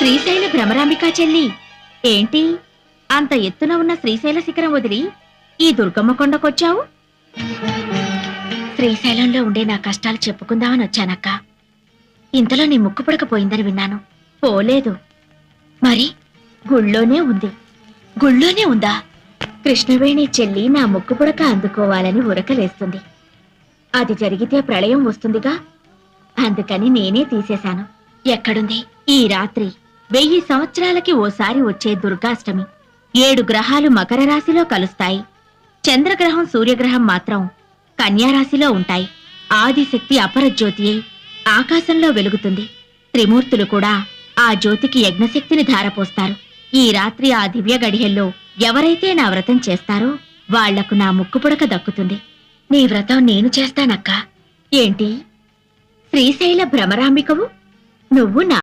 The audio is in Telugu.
శ్రీశైల భ్రమరాంబికా చెల్లి, ఏంటి అంత ఎత్తున ఉన్న శ్రీశైల శిఖరం వదిలి ఈ దుర్గమ్మ కొండకొచ్చావు? శ్రీశైలంలో ఉండే నా కష్టాలు చెప్పుకుందామని వచ్చానక్క. ఇంతలో నీ ముక్కు పుడకపోయిందని విన్నాను. పోలేదు. మరి గుళ్ళోనే ఉంది. గుళ్ళోనే ఉందా? కృష్ణవేణి చెల్లి నా ముక్కు పుడక అందుకోవాలని ఉరకలేస్తుంది. అది జరిగితే ప్రళయం వస్తుందిగా, అందుకని నేనే తీసేశాను. ఎక్కడుంది? ఈ రాత్రి 1000 సంవత్సరాలకి ఓసారి వచ్చే దుర్గాష్టమి. 7 గ్రహాలు మకర రాశిలో కలుస్తాయి. చంద్రగ్రహం సూర్యగ్రహం మాత్రం కన్యారాశిలో ఉంటాయి. ఆదిశక్తి అపరజ్యోతి అయి ఆకాశంలో వెలుగుతుంది. త్రిమూర్తులు కూడా ఆ జ్యోతికి యజ్ఞశక్తిని ధారపోస్తారు. ఈ రాత్రి ఆ దివ్య గడియల్లో ఎవరైతే నా వ్రతం చేస్తారో వాళ్లకు నా ముక్కుపుడక దక్కుతుంది. నీ వ్రతం నేను చేస్తానక్కా. ఏంటి శ్రీశైల భ్రమరాంబికవు? నువ్వు నా